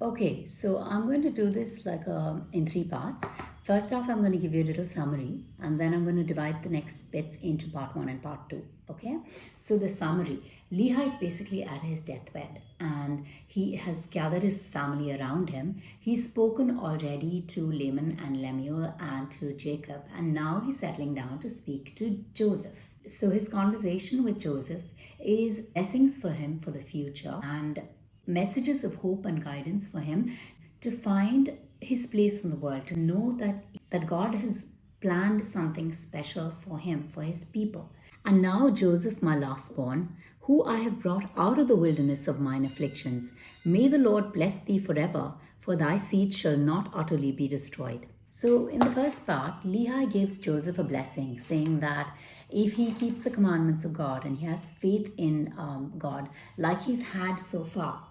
Okay, so I'm going to do this in three parts. First off, I'm going to give you a little summary, and then I'm going to divide the next bits into part one and part two. Okay, so the summary: Lehi is basically at his deathbed, and he has gathered his family around him. He's spoken already to Laman and Lemuel and to Jacob, and now he's settling down to speak to Joseph. So his conversation with Joseph is blessings for him for the future and messages of hope and guidance for him to find his place in the world, to know that God has planned something special for him, for his people. And now, Joseph, my lastborn, who I have brought out of the wilderness of mine afflictions, may the Lord bless thee forever, for thy seed shall not utterly be destroyed. So, in the first part, Lehi gives Joseph a blessing, saying that if he keeps the commandments of God and he has faith in God, like he's had so far,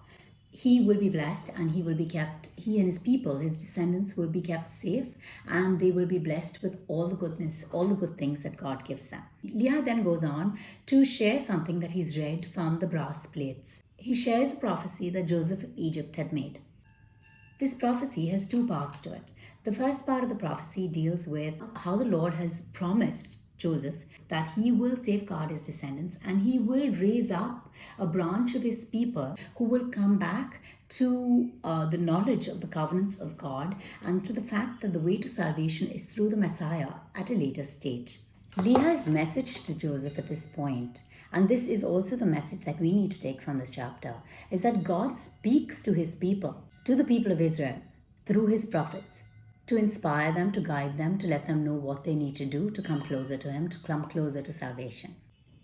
he will be blessed and he will be kept, he and his people, his descendants will be kept safe, and they will be blessed with all the goodness, all the good things that God gives them. Lehi then goes on to share something that he's read from the brass plates. He shares a prophecy that Joseph of Egypt had made. This prophecy has two parts to it. The first part of the prophecy deals with how the Lord has promised Joseph that he will safeguard his descendants and he will raise up a branch of his people who will come back to the knowledge of the covenants of God and to the fact that the way to salvation is through the Messiah at a later stage. Lehi's message to Joseph at this point, and this is also the message that we need to take from this chapter, is that God speaks to his people, to the people of Israel, through his prophets, to inspire them, to guide them, to let them know what they need to do to come closer to him, to come closer to salvation.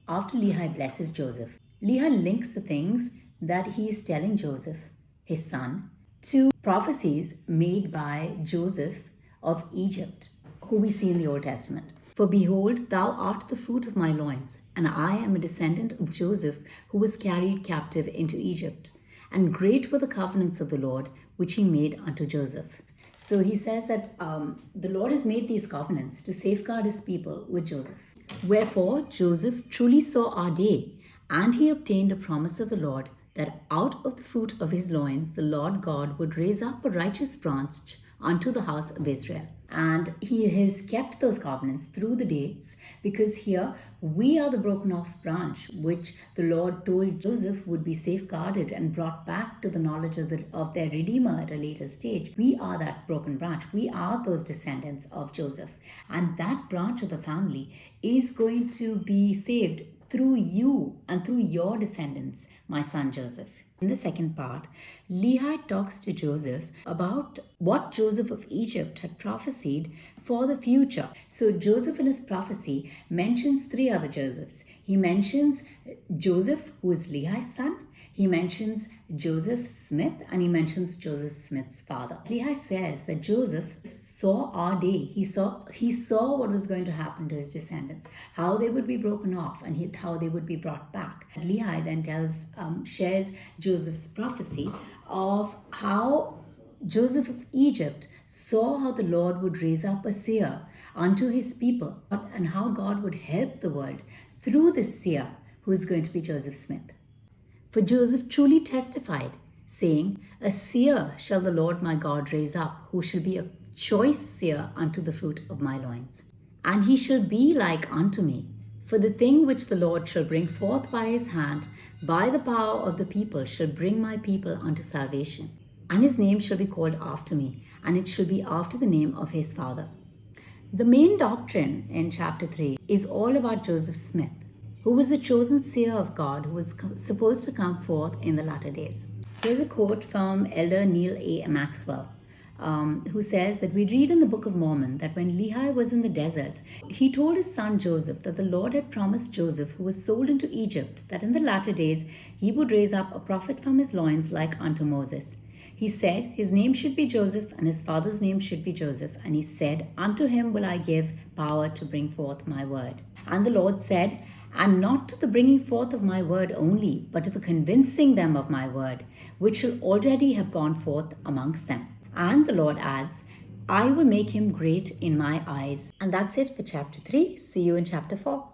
After Lehi blesses Joseph, Lehi links the things that he is telling Joseph, his son, to prophecies made by Joseph of Egypt, who we see in the Old Testament. For behold, thou art the fruit of my loins, and I am a descendant of Joseph, who was carried captive into Egypt. And great were the covenants of the Lord, which he made unto Joseph. So he says that the Lord has made these covenants to safeguard his people with Joseph. Wherefore Joseph truly saw our day, and he obtained a promise of the Lord, that out of the fruit of his loins the Lord God would raise up a righteous branch unto the house of Israel. And he has kept those covenants through the days, because here we are the broken off branch, which the Lord told Joseph would be safeguarded and brought back to the knowledge of their Redeemer at a later stage. We are that broken branch. We are those descendants of Joseph. And that branch of the family is going to be saved through you and through your descendants, my son Joseph. In the second part, Lehi talks to Joseph about what Joseph of Egypt had prophesied for the future. So Joseph in his prophecy mentions three other Josephs. He mentions Joseph, who is Lehi's son. He mentions Joseph Smith, and he mentions Joseph Smith's father. Lehi says that Joseph saw our day. He saw what was going to happen to his descendants, how they would be broken off, and how they would be brought back. Lehi then shares Joseph's prophecy of how Joseph of Egypt saw how the Lord would raise up a seer unto his people, and how God would help the world through this seer, who is going to be Joseph Smith. For Joseph truly testified, saying, A seer shall the Lord my God raise up, who shall be a choice seer unto the fruit of my loins. And he shall be like unto me, for the thing which the Lord shall bring forth by his hand, by the power of the people, shall bring my people unto salvation. And his name shall be called after me, and it shall be after the name of his father. The main doctrine in chapter 3 is all about Joseph Smith, who was the chosen seer of God, who was supposed to come forth in the latter days. Here's a quote from Elder Neil A. Maxwell, who says that we read in the Book of Mormon that when Lehi was in the desert, he told his son Joseph that the Lord had promised Joseph, who was sold into Egypt, that in the latter days he would raise up a prophet from his loins like unto Moses. He said, his name should be Joseph, and his father's name should be Joseph. And he said, unto him will I give power to bring forth my word. And the Lord said, and not to the bringing forth of my word only, but to the convincing them of my word, which shall already have gone forth amongst them. And the Lord adds, I will make him great in my eyes. And that's it for chapter 3. See you in chapter 4.